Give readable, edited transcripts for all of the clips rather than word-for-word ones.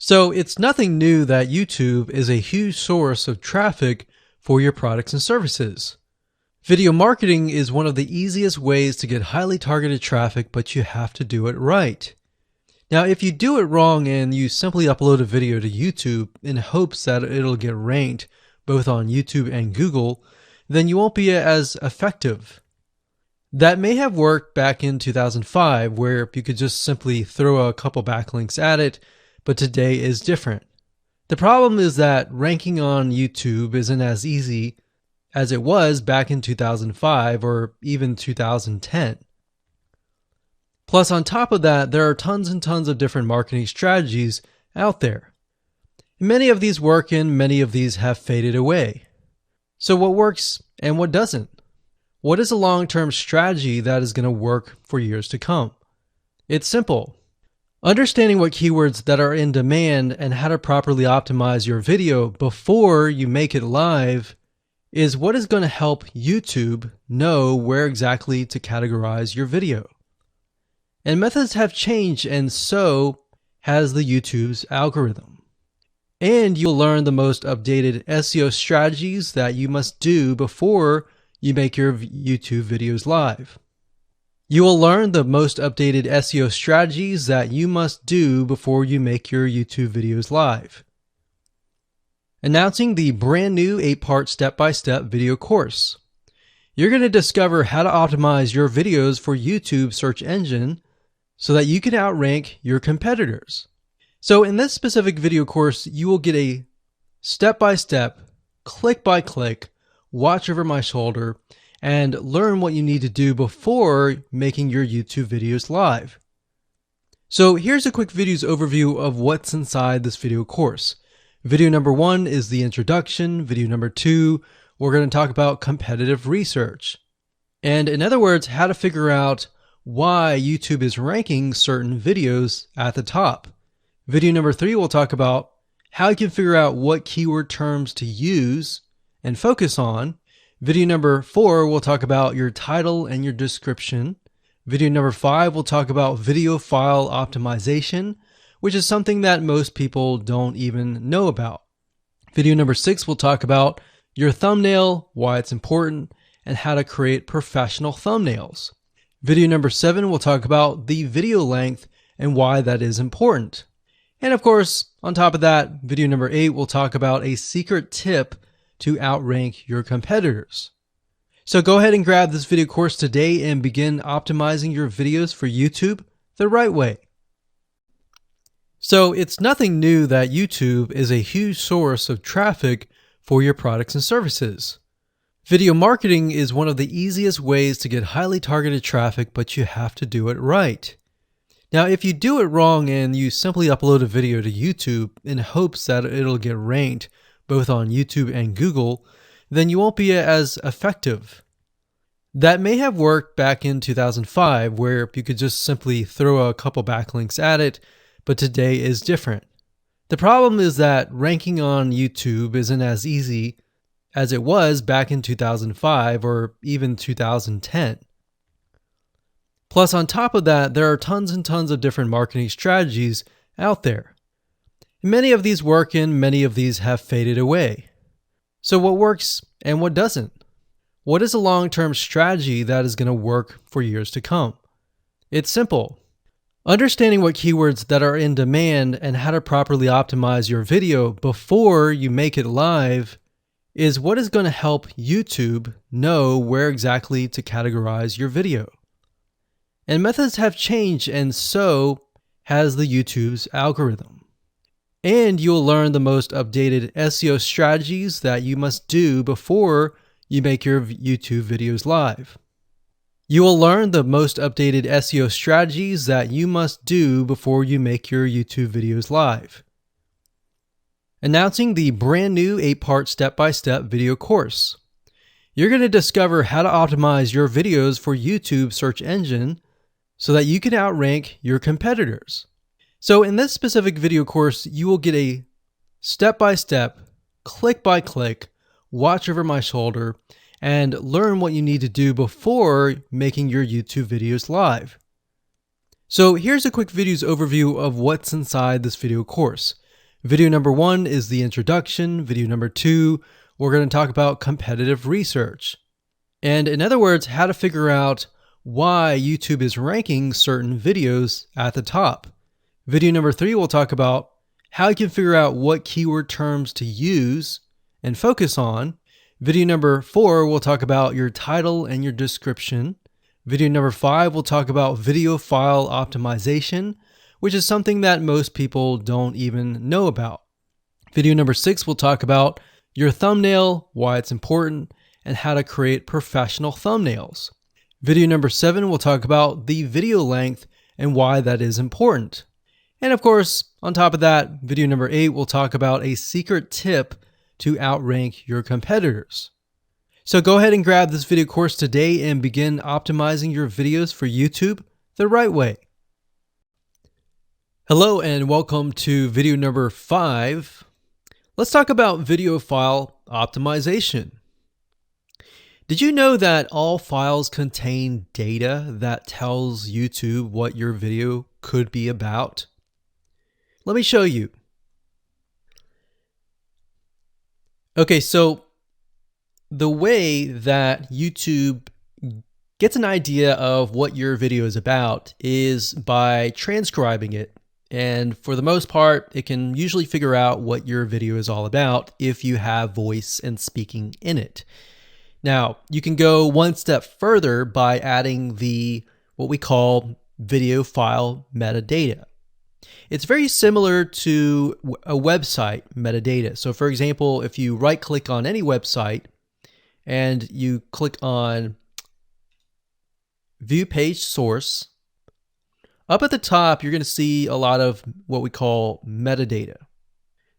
So it's nothing new that YouTube is a huge source of traffic for your products and services. Video marketing is one of the easiest ways to get highly targeted traffic, but you have to do it right. Now, if you do it wrong and you simply upload a video to YouTube in hopes that it'll get ranked both on YouTube and Google, then you won't be as effective. That may have worked back in 2005, where you could just simply throw a couple backlinks at it, but today is different. The problem is that ranking on YouTube isn't as easy as it was back in 2005 or even 2010. Plus, on top of that, there are tons and tons of different marketing strategies out there. Many of these work and many of these have faded away. So what works and what doesn't? What is a long-term strategy that is going to work for years to come? It's simple. Understanding what keywords that are in demand and how to properly optimize your video before you make it live is what is going to help YouTube know where exactly to categorize your video. And methods have changed, and so has the YouTube's algorithm. And you'll learn the most updated SEO strategies that you must do before you make your YouTube videos live. You will learn the most updated SEO strategies that you must do before you make your YouTube videos live. Announcing the brand new 8-part step-by-step video course. You're going to discover how to optimize your videos for YouTube search engine so that you can outrank your competitors. So in this specific video course, you will get a step-by-step, click-by-click, watch over my shoulder, and learn what you need to do before making your YouTube videos live. So here's a quick video's overview of what's inside this video course. Video number 1 is the introduction. Video number 2, we're going to talk about competitive research. And in other words, how to figure out why YouTube is ranking certain videos at the top. Video number 3, we'll talk about how you can figure out what keyword terms to use and focus on. Video number 4, we'll talk about your title and your description. Video number 5, we'll talk about video file optimization, which is something that most people don't even know about. Video number 6, we'll talk about your thumbnail, why it's important, and how to create professional thumbnails. Video number 7, we'll talk about the video length and why that is important. And of course, on top of that, video number 8, we'll talk about a secret tip to outrank your competitors. So go ahead and grab this video course today and begin optimizing your videos for YouTube the right way. So it's nothing new that YouTube is a huge source of traffic for your products and services. Video marketing is one of the easiest ways to get highly targeted traffic, but you have to do it right. Now, if you do it wrong and you simply upload a video to YouTube in hopes that it'll get ranked both on YouTube and Google, then you won't be as effective. That may have worked back in 2005, where you could just simply throw a couple backlinks at it, but today is different. The problem is that ranking on YouTube isn't as easy as it was back in 2005 or even 2010. Plus, on top of that, there are tons and tons of different marketing strategies out there. Many of these work and many of these have faded away. So what works and what doesn't? What is a long-term strategy that is going to work for years to come? It's simple. Understanding what keywords that are in demand and how to properly optimize your video before you make it live is what is going to help YouTube know where exactly to categorize your video. And methods have changed, and so has the YouTube's algorithm. And you'll learn the most updated SEO strategies that you must do before you make your YouTube videos live. You will learn the most updated SEO strategies that you must do before you make your YouTube videos live. Announcing the brand new 8-part step-by-step video course. You're going to discover how to optimize your videos for YouTube search engine so that you can outrank your competitors. So in this specific video course, you will get a step-by-step, click-by-click, watch over my shoulder, and learn what you need to do before making your YouTube videos live. So here's a quick video's overview of what's inside this video course. Video number 1 is the introduction. Video number 2, we're going to talk about competitive research. And in other words, how to figure out why YouTube is ranking certain videos at the top. Video number 3, we'll talk about how you can figure out what keyword terms to use and focus on. Video number 4, we'll talk about your title and your description. Video number 5, we'll talk about video file optimization, which is something that most people don't even know about. Video number 6, we'll talk about your thumbnail, why it's important, and how to create professional thumbnails. Video number 7, we'll talk about the video length and why that is important. And of course, on top of that, video number 8, we'll talk about a secret tip to outrank your competitors. So go ahead and grab this video course today and begin optimizing your videos for YouTube the right way. Hello and welcome to video number 5. Let's talk about video file optimization. Did you know that all files contain data that tells YouTube what your video could be about? Let me show you. Okay, so the way that YouTube gets an idea of what your video is about is by transcribing it. And for the most part, it can usually figure out what your video is all about if you have voice and speaking in it. Now, you can go one step further by adding what we call video file metadata. It's very similar to a website metadata. So for example, if you right click on any website and you click on View Page Source, up at the top, you're going to see a lot of what we call metadata.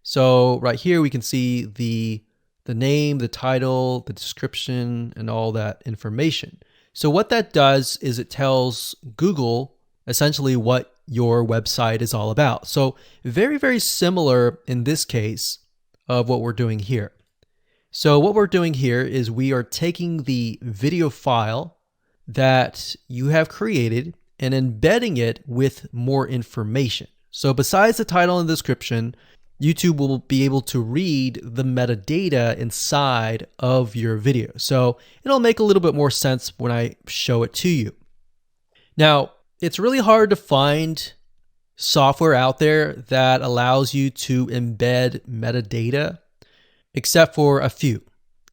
So right here, we can see the name, the title, the description, and all that information. So what that does is it tells Google essentially what your website is all about. So very, very similar in this case of what we're doing here. So what we're doing here is we are taking the video file that you have created and embedding it with more information. So besides the title and description, YouTube will be able to read the metadata inside of your video. So it'll make a little bit more sense when I show it to you. Now, it's really hard to find software out there that allows you to embed metadata, except for a few.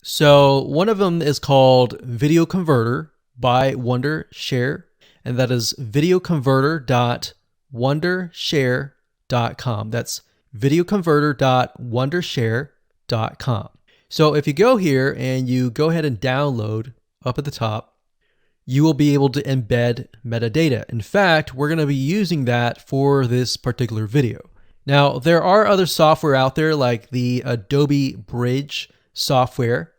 So one of them is called Video Converter by Wondershare, and that is videoconverter.wondershare.com. That's videoconverter.wondershare.com. So if you go here and you go ahead and download up at the top, you will be able to embed metadata. In fact, we're going to be using that for this particular video. Now, there are other software out there like the Adobe Bridge software,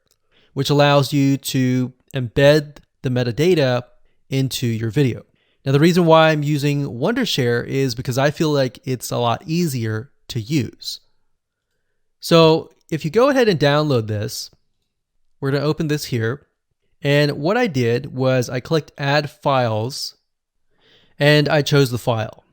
which allows you to embed the metadata into your video. Now, the reason why I'm using Wondershare is because I feel like it's a lot easier to use. So if you go ahead and download this, we're going to open this here. And what I did was I clicked Add Files and I chose the file.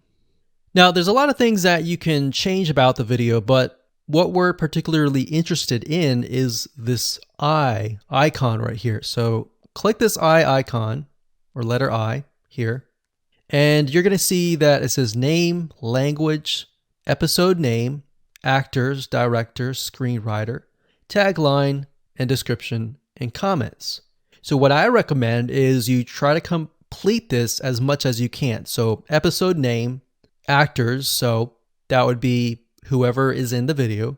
Now, there's a lot of things that you can change about the video, but what we're particularly interested in is this eye icon right here. So click this eye icon or letter I here, and you're going to see that it says name, language, episode name, actors, director, screenwriter, tagline, and description and comments. So what I recommend is you try to complete this as much as you can. So episode name, actors, so that would be whoever is in the video,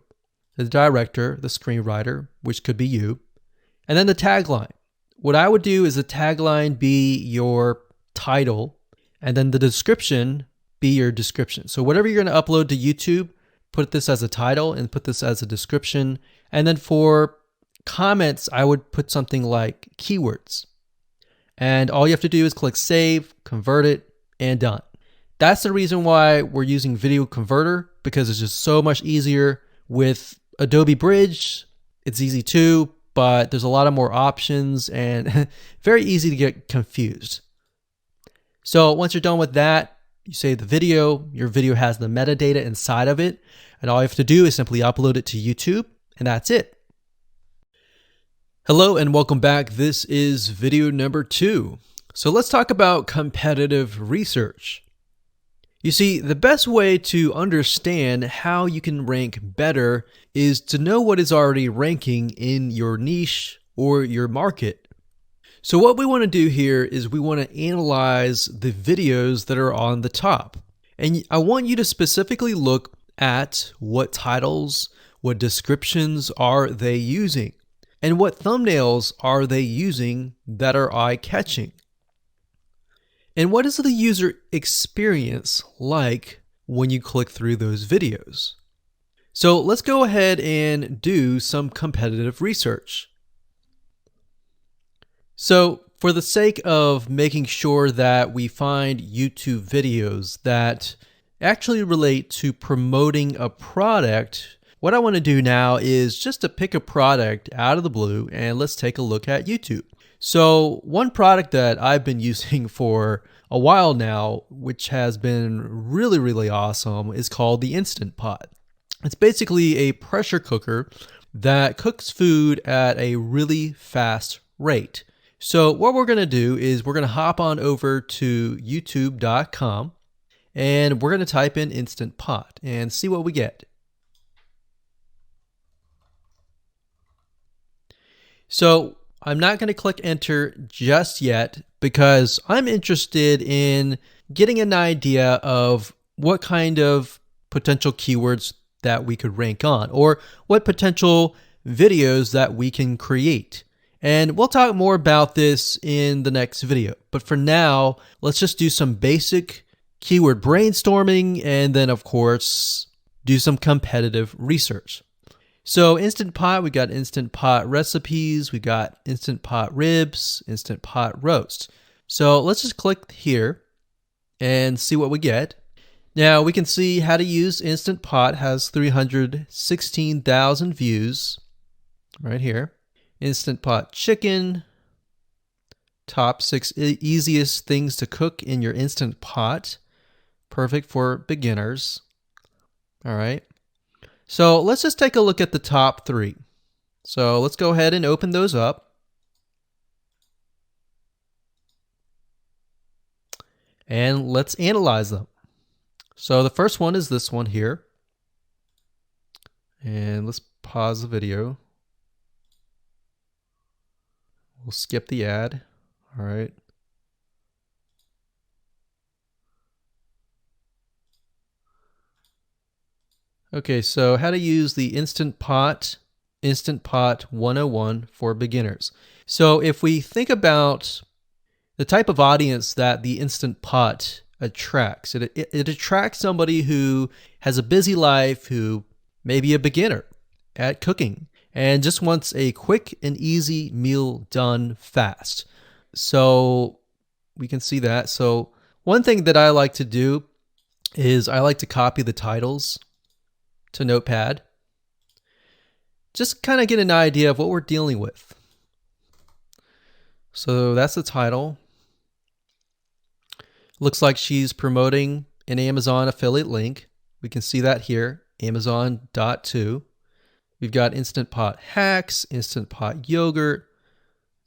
the director, the screenwriter, which could be you, and then the tagline. What I would do is the tagline be your title, and then the description be your description. So whatever you're going to upload to YouTube, put this as a title and put this as a description. And then for comments, I would put something like keywords. And all you have to do is click save, convert it, and done. That's the reason why we're using Video Converter, because it's just so much easier. With Adobe Bridge, it's easy too, but there's a lot of more options and very easy to get confused. So once you're done with that, You save the video, your video has the metadata inside of it, and all you have to do is simply upload it to YouTube, and that's it. Hello and welcome back. This is video number 2. So let's talk about competitive research. You see, the best way to understand how you can rank better is to know what is already ranking in your niche or your market. So what we want to do here is we want to analyze the videos that are on the top. And I want you to specifically look at what titles, what descriptions are they using, and what thumbnails are they using that are eye-catching. And what is the user experience like when you click through those videos? So let's go ahead and do some competitive research. So for the sake of making sure that we find YouTube videos that actually relate to promoting a product, what I want to do now is just to pick a product out of the blue and let's take a look at YouTube. So one product that I've been using for a while now, which has been really awesome, is called the Instant Pot. It's basically a pressure cooker that cooks food at a really fast rate. So what we're going to do is we're going to hop on over to youtube.com and we're going to type in Instant Pot and see what we get. So I'm not going to click enter just yet because I'm interested in getting an idea of what kind of potential keywords that we could rank on or what potential videos that we can create. And we'll talk more about this in the next video. But for now, let's just do some basic keyword brainstorming and then of course do some competitive research. So Instant Pot, we got Instant Pot recipes, we got Instant Pot ribs, Instant Pot roast. So let's just click here and see what we get. Now we can see how to use Instant Pot has 316,000 views right here. Instant Pot chicken, top 6 easiest things to cook in your Instant Pot. Perfect for beginners. All right. So let's just take a look at the top 3. So let's go ahead and open those up. And let's analyze them. So the first one is this one here. And let's pause the video. We'll skip the ad. All right. Okay, so how to use the Instant Pot 101 for beginners. So if we think about the type of audience that the Instant Pot attracts, it attracts somebody who has a busy life, who may be a beginner at cooking and just wants a quick and easy meal done fast. So we can see that. So one thing that I like to do is I like to copy the titles to Notepad. Just kind of get an idea of what we're dealing with. So that's the title. Looks like she's promoting an Amazon affiliate link. We can see that here, Amazon.to. We've got Instant Pot hacks, Instant Pot yogurt,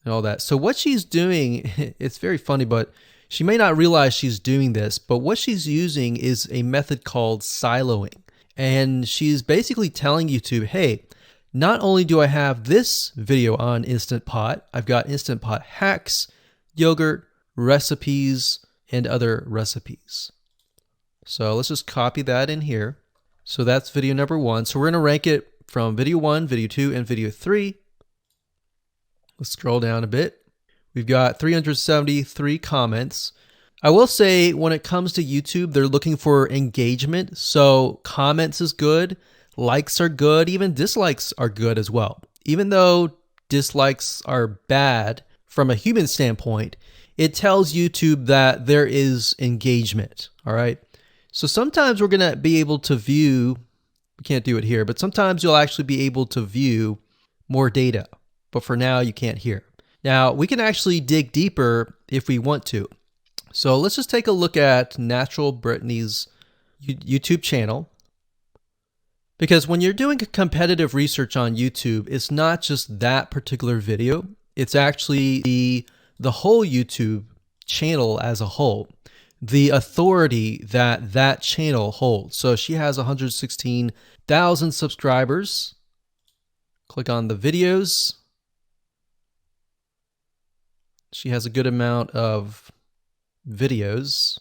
and all that. So what she's doing, it's very funny, but she may not realize she's doing this, but what she's using is a method called siloing. And she's basically telling YouTube, hey, not only do I have this video on Instant Pot, I've got Instant Pot hacks, yogurt, recipes, and other recipes. So let's just copy that in here. So that's video number 1. So we're going to rank it from video 1, video 2, and video 3. Let's scroll down a bit. We've got 373 comments. I will say when it comes to YouTube, they're looking for engagement. So comments is good, likes are good, even dislikes are good as well. Even though dislikes are bad from a human standpoint, it tells YouTube that there is engagement. All right. So sometimes we're going to be able to view, we can't do it here, but sometimes you'll actually be able to view more data. But for now, you can't hear. Now, we can actually dig deeper if we want to. So let's just take a look at Natural Brittany's YouTube channel. Because when you're doing competitive research on YouTube, it's not just that particular video. It's actually the whole YouTube channel as a whole, the authority that that channel holds. So she has 116,000 subscribers. Click on the videos. She has a good amount of videos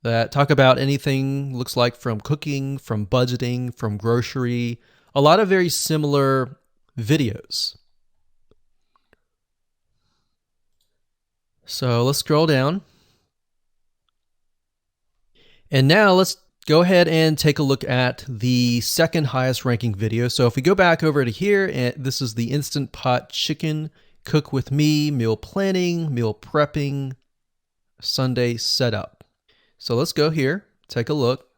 that talk about anything, looks like, from cooking, from budgeting, from grocery, a lot of very similar videos. So let's scroll down. And now let's go ahead and take a look at the second highest ranking video. So if we go back over to here, and this is the Instant Pot Chicken Cook with Me, meal planning, meal prepping, Sunday setup. So let's go here, take a look.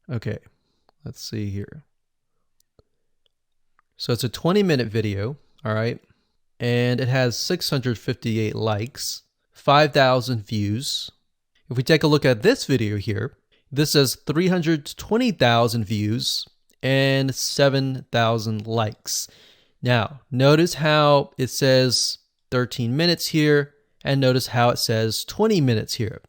Okay, let's see here. So it's a 20-minute video, all right, and it has 658 likes, 5,000 views. If we take a look at this video here, this has 320,000 views and 7,000 likes. Now, notice how it says 13 minutes here, and notice how it says 20 minutes here.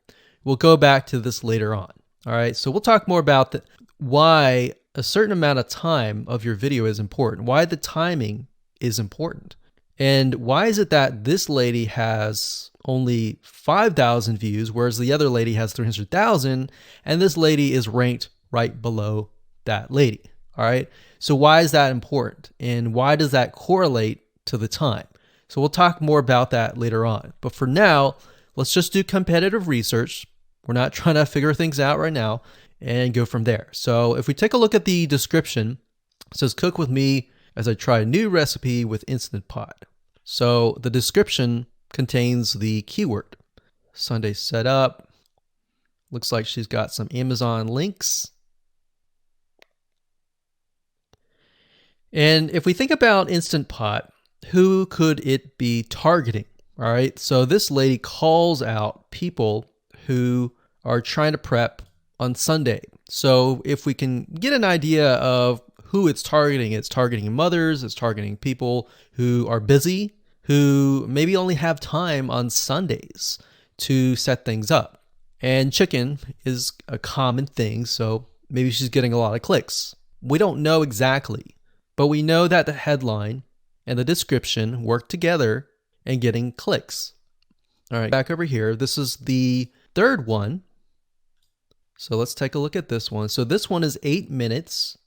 We'll go back to this later on. All right, so we'll talk more about why a certain amount of time of your video is important, why the timing is important. And why is it that this lady has only 5,000 views, whereas the other lady has 300,000, and this lady is ranked right below that lady? All right. So why is that important? And why does that correlate to the time? So we'll talk more about that later on. But for now, let's just do competitive research. We're not trying to figure things out right now, and go from there. So if we take a look at the description, it says cook with me as I try a new recipe with Instant Pot. So the description contains the keyword. Sunday setup. Looks like she's got some Amazon links. And if we think about Instant Pot, who could it be targeting? All right, so this lady calls out people who are trying to prep on Sunday. So if we can get an idea of who it's targeting mothers, it's targeting people who are busy, who maybe only have time on Sundays to set things up. And chicken is a common thing, so maybe she's getting a lot of clicks. We don't know exactly, but we know that the headline and the description work together and getting clicks. All right, back over here, this is the third one. So let's take a look at this one. So this one is 8 minutes,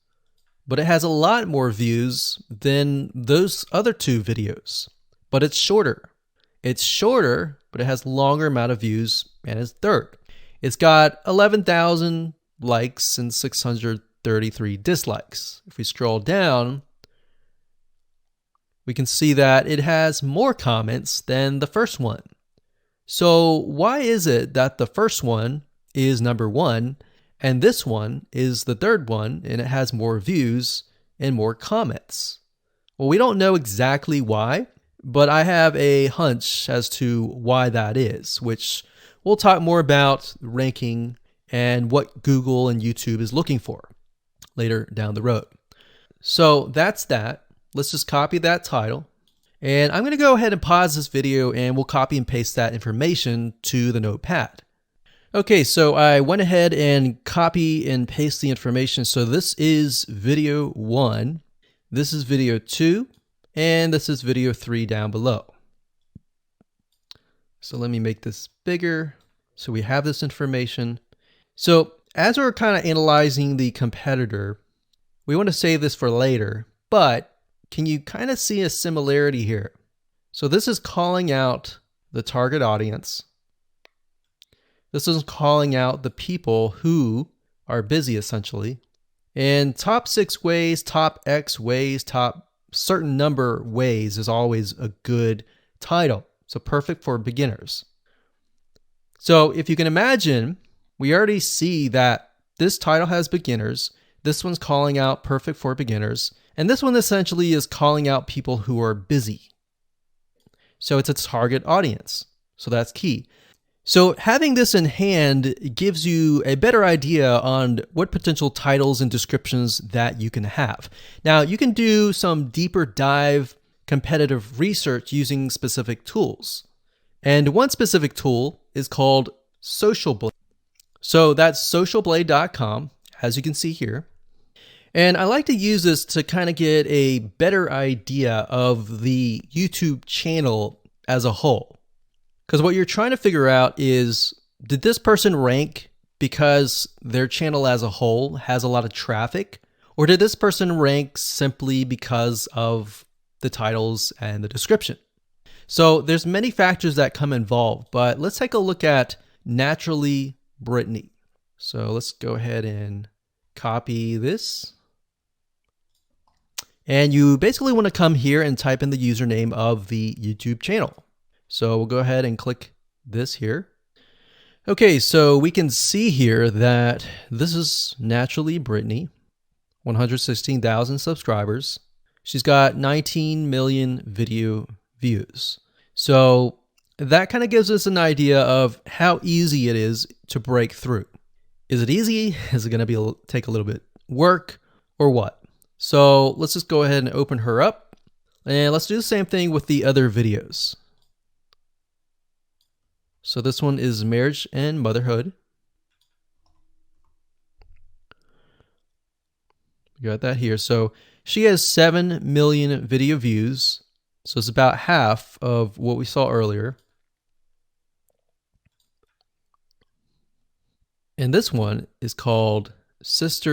but it has a lot more views than those other two videos, but it's shorter. It's shorter, but it has longer amount of views, and it's third. It's got 11,000 likes and 633 dislikes. If we scroll down, we can see that it has more comments than the first one. So why is it that the first one is number one and this one is the third one and it has more views and more comments? Well, we don't know exactly why, but I have a hunch as to why that is, which we'll talk more about ranking and what Google and YouTube is looking for later down the road. So that's that. Let's just copy that title. And I'm going to go ahead and pause this video and we'll copy and paste that information to the notepad. Okay, so I went ahead and copy and paste the information. So this is video 1, this is video 2, and this is video 3 down below. So let me make this bigger so we have this information. So as we're kind of analyzing the competitor, we want to save this for later, but can you kind of see a similarity here? So this is calling out the target audience. This is calling out the people who are busy, essentially. And top 6 ways, top X ways, top certain number ways is always a good title. So perfect for beginners. So if you can imagine, we already see that this title has beginners. This one's calling out perfect for beginners. And this one essentially is calling out people who are busy. So it's a target audience. So that's key. So having this in hand gives you a better idea on what potential titles and descriptions that you can have. Now, you can do some deeper dive competitive research using specific tools. And one specific tool is called Social Blade. So that's socialblade.com, as you can see here. And I like to use this to kind of get a better idea of the YouTube channel as a whole. Because what you're trying to figure out is, did this person rank because their channel as a whole has a lot of traffic? Or did this person rank simply because of the titles and the description? So there's many factors that come involved, but let's take a look at Naturally Brittany. So let's go ahead and copy this. And you basically want to come here and type in the username of the YouTube channel. So we'll go ahead and click this here. Okay, so we can see here that this is Naturally Brittany, 116,000 subscribers. She's got 19 million video views. So that kind of gives us an idea of how easy it is to break through. Is it easy? Is it going to take a little bit work or what? So let's just go ahead and open her up, and let's do the same thing with the other videos. So this one is marriage and motherhood. We got that here. So she has 7 million video views. So it's about half of what we saw earlier. And this one is called Six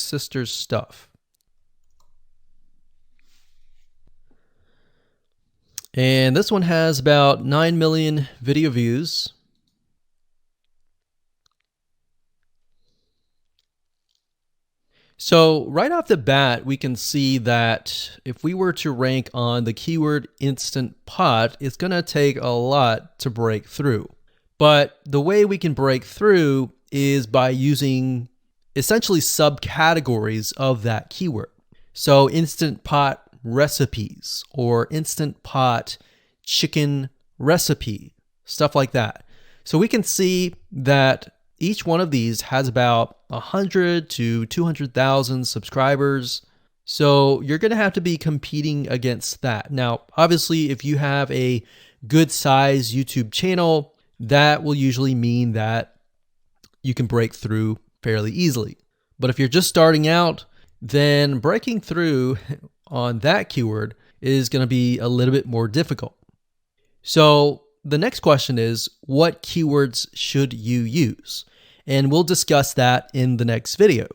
Sisters Stuff. And this one has about 9 million video views. So right off the bat, we can see that if we were to rank on the keyword Instant Pot, it's going to take a lot to break through. But the way we can break through is by using essentially subcategories of that keyword. So Instant Pot recipes or Instant Pot chicken recipe, stuff like that. So we can see that each one of these has about 100 to 200,000 subscribers. So you're going to have to be competing against that. Now, obviously, if you have a good size YouTube channel, that will usually mean that you can break through fairly easily. But if you're just starting out, then breaking through on that keyword is going to be a little bit more difficult. So the next question is, what keywords should you use? And we'll discuss that in the next video.